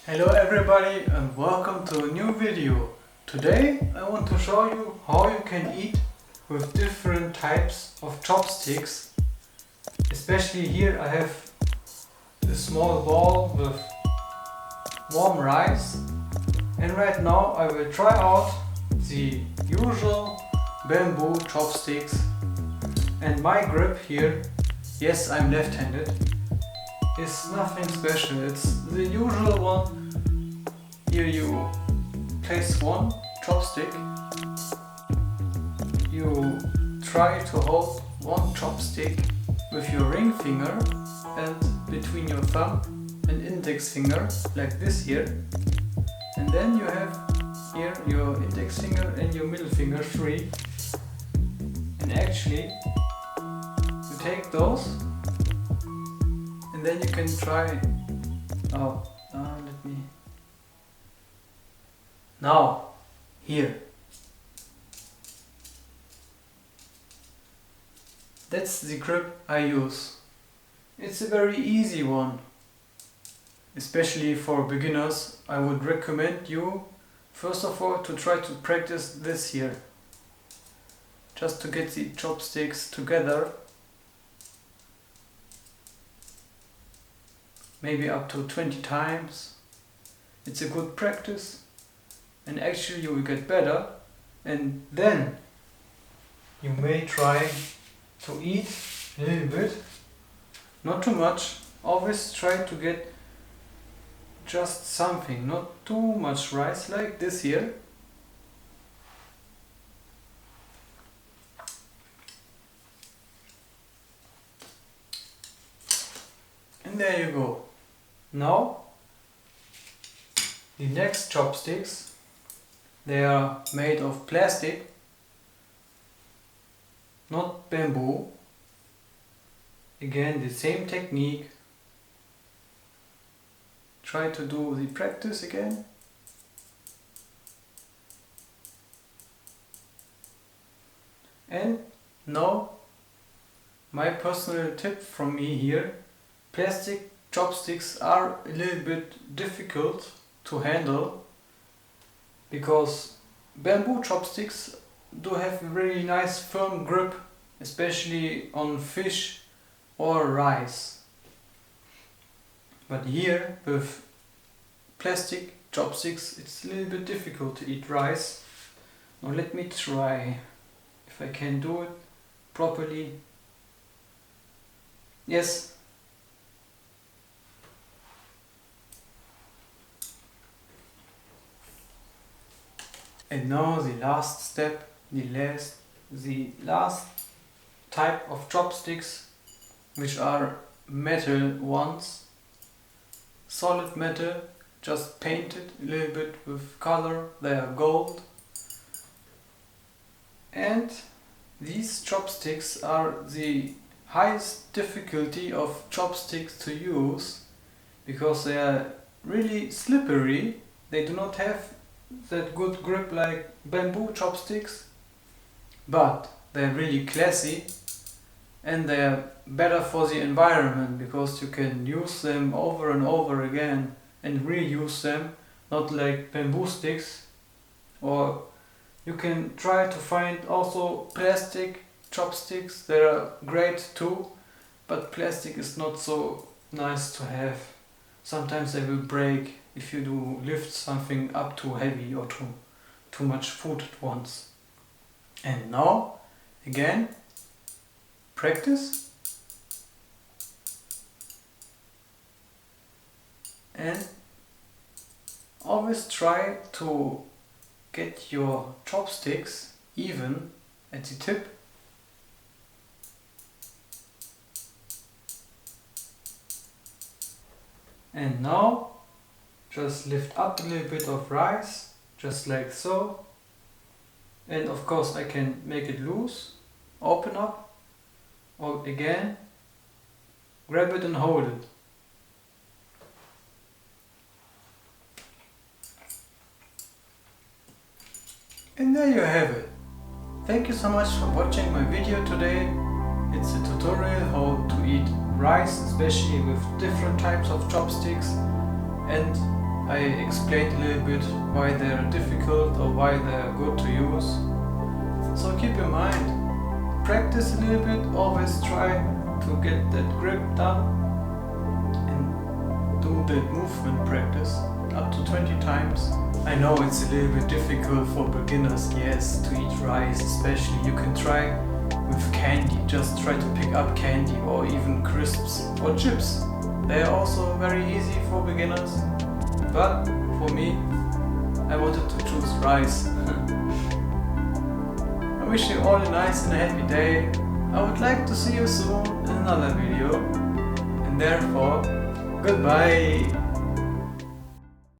Hello everybody and welcome to a new video. Today I want to show you how you can eat with different types of chopsticks. Especially here I have a small bowl with warm rice, and right now I will try out the usual bamboo chopsticks. And my grip here, yes, I'm left-handed, is nothing special. It's the usual one. Here you place one chopstick, you try to hold one chopstick with your ring finger and between your thumb and index finger, like this here, and then you have here your index finger and your middle finger free, and actually you take those and then you can try. Now, here. That's the grip I use. It's a very easy one. Especially for beginners, I would recommend you, first of all, to try to practice this here. Just to get the chopsticks together. Maybe up to 20 times. It's a good practice. And actually you will get better, and then you may try to eat a little bit, not too much. Always try to get just something, not too much rice, like this here. And there you go. Now the next chopsticks, they are made of plastic, not bamboo. Again, the same technique. Try to do the practice again. And now, my personal tip from me here: plastic chopsticks are a little bit difficult to handle, because bamboo chopsticks do have a very nice firm grip, especially on fish or rice. But here with plastic chopsticks it's a little bit difficult to eat rice. Now let me try if I can do it properly. Yes. And now the last step, the last type of chopsticks, which are metal ones, solid metal, just painted a little bit with color. They are gold. And these chopsticks are the highest difficulty of chopsticks to use, because they are really slippery. They do not have that good grip like bamboo chopsticks, but they're really classy, and they're better for the environment because you can use them over and over again and reuse them, not like bamboo sticks. Or you can try to find also plastic chopsticks. They are great too, but plastic is not so nice to have. Sometimes they will break if you do lift something up too heavy or too much food at once. And now again, practice, and always try to get your chopsticks even at the tip. And now just lift up a little bit of rice, just like so. And of course I can make it loose, open up, or again grab it and hold it. And there you have it. Thank you so much for watching my video today. It's a tutorial how to eat rice, especially with different types of chopsticks. And I explained a little bit why they're difficult or why they're good to use. So keep in mind, practice a little bit, always try to get that grip done and do that movement practice up to 20 times. I know it's a little bit difficult for beginners, yes, to eat rice, especially. You can try with candy, just try to pick up candy or even crisps or chips. They are also very easy for beginners, but for me, I wanted to choose rice. I wish you all a nice and happy day. I would like to see you soon in another video, and therefore, goodbye!